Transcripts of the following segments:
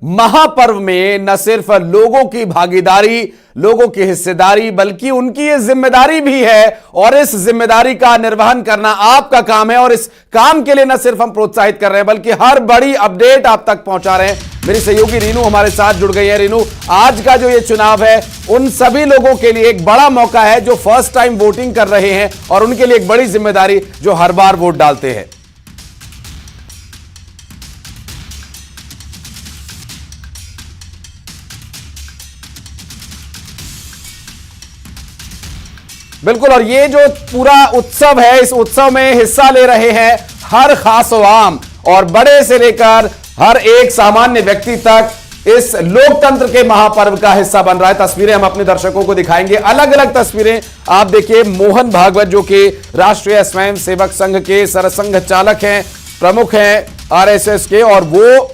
महापर्व में न सिर्फ लोगों की भागीदारी, लोगों की हिस्सेदारी, बल्कि उनकी ये जिम्मेदारी भी है और इस जिम्मेदारी का निर्वहन करना आपका काम है। और इस काम के लिए न सिर्फ हम प्रोत्साहित कर रहे हैं बल्कि हर बड़ी अपडेट आप तक पहुंचा रहे हैं। मेरी सहयोगी रीनू हमारे साथ जुड़ गई है। रीनू, आज का जो ये चुनाव है उन सभी लोगों के लिए एक बड़ा मौका है जो फर्स्ट टाइम वोटिंग कर रहे हैं और उनके लिए एक बड़ी जिम्मेदारी जो हर बार वोट डालते हैं। बिल्कुल, और ये जो पूरा उत्सव है, इस उत्सव में हिस्सा ले रहे हैं हर खास आवाम और बड़े से लेकर हर एक सामान्य व्यक्ति तक इस लोकतंत्र के महापर्व का हिस्सा बन रहा है। तस्वीरें हम अपने दर्शकों को दिखाएंगे, अलग अलग तस्वीरें आप देखिए। मोहन भागवत जो कि राष्ट्रीय स्वयं सेवक संघ के सरसंघ चालक हैं, प्रमुख हैं आरएसएस के, और वो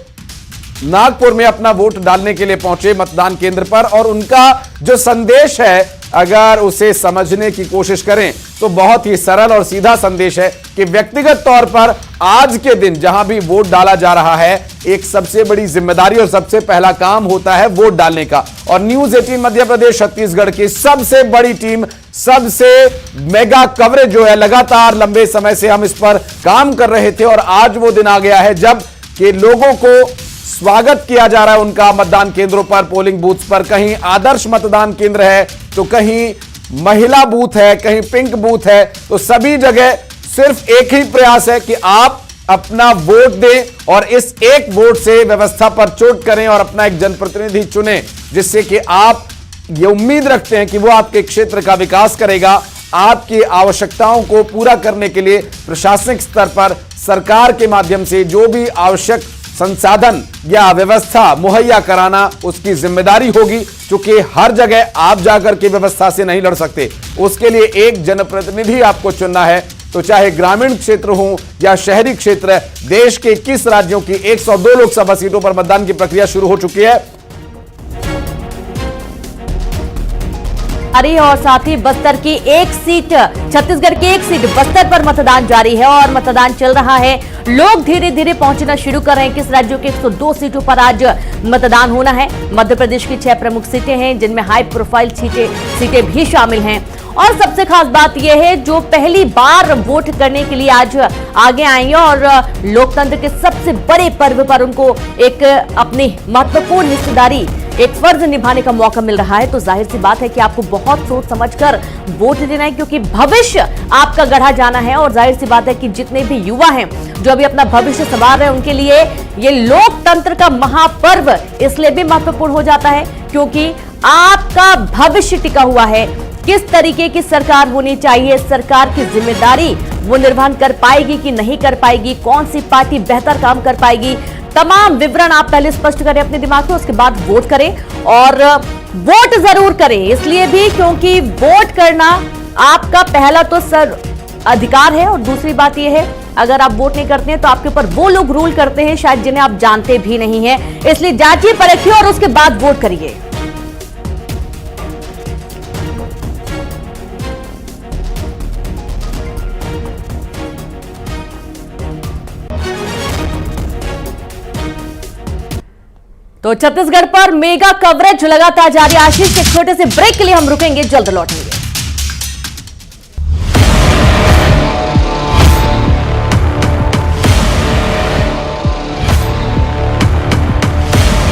नागपुर में अपना वोट डालने के लिए पहुंचे मतदान केंद्र पर। और उनका जो संदेश है, अगर उसे समझने की कोशिश करें तो बहुत ही सरल और सीधा संदेश है कि व्यक्तिगत तौर पर आज के दिन जहां भी वोट डाला जा रहा है, एक सबसे बड़ी जिम्मेदारी और सबसे पहला काम होता है वोट डालने का। और न्यूज 18 मध्य प्रदेश छत्तीसगढ़ की सबसे बड़ी टीम, सबसे मेगा कवरेज जो है, लगातार लंबे समय से हम इस पर काम कर रहे थे और आज वो दिन आ गया है जब कि लोगों को स्वागत किया जा रहा है उनका मतदान केंद्रों पर, पोलिंग बूथ पर। कहीं आदर्श मतदान केंद्र है तो कहीं महिला बूथ है, कहीं पिंक बूथ है, तो सभी जगह सिर्फ एक ही प्रयास है कि आप अपना वोट दें और इस एक वोट से व्यवस्था पर चोट करें और अपना एक जनप्रतिनिधि चुनें, जिससे कि आप ये उम्मीद रखते हैं कि वो आपके क्षेत्र का विकास करेगा। आपकी आवश्यकताओं को पूरा करने के लिए प्रशासनिक स्तर पर सरकार के माध्यम से जो भी आवश्यक संसाधन या व्यवस्था मुहैया कराना उसकी जिम्मेदारी होगी, क्योंकि हर जगह आप जाकर के व्यवस्था से नहीं लड़ सकते। उसके लिए एक जनप्रतिनिधि आपको चुनना है, तो चाहे ग्रामीण क्षेत्र हो या शहरी क्षेत्र। देश के 21 राज्यों की 102 लोकसभा सीटों पर मतदान की प्रक्रिया शुरू हो चुकी है। और साथ ही बस्तर की एक सीट, छत्तीसगढ़ की एक सीट बस्तर पर मतदान जारी है और मतदान चल रहा है। लोग धीरे धीरे पहुंचना शुरू कर रहे हैं। किस राज्यों के 102 सीटों पर आज मतदान होना है। मध्य प्रदेश की 6 प्रमुख सीटें हैं जिनमें हाई प्रोफाइल सीटें भी शामिल हैं। और सबसे खास बात यह है, जो पहली बार वोट करने के लिए आज आगे आएंगे और लोकतंत्र के सबसे बड़े पर्व पर उनको एक अपनी महत्वपूर्ण हिस्सेदारी, एक फर्ज निभाने का मौका मिल रहा है, तो जाहिर सी बात है कि आपको बहुत सोच समझकर वोट देना है, क्योंकि भविष्य आपका गढ़ा जाना है। और जाहिर सी बात है कि जितने भी युवा हैं जो अभी अपना भविष्य संवार रहे हैं, उनके लिए ये लोकतंत्र का महापर्व इसलिए भी महत्वपूर्ण हो जाता है क्योंकि आपका भविष्य टिका हुआ है। किस तरीके की सरकार होनी चाहिए, सरकार की जिम्मेदारी वो निर्वहन कर पाएगी कि नहीं कर पाएगी, कौन सी पार्टी बेहतर काम कर पाएगी, तमाम विवरण आप पहले स्पष्ट करें अपने दिमाग में, उसके बाद वोट करें। और वोट जरूर करें, इसलिए भी क्योंकि वोट करना आपका पहला तो अधिकार है और दूसरी बात यह है, अगर आप वोट नहीं करते हैं तो आपके ऊपर वो लोग रूल करते हैं शायद जिन्हें आप जानते भी नहीं हैं। इसलिए जांचिए, परखिए और उसके बाद वोट करिए। तो छत्तीसगढ़ पर मेगा कवरेज लगातार जारी। आशीष, एक छोटे से ब्रेक के लिए हम रुकेंगे, जल्द लौटेंगे।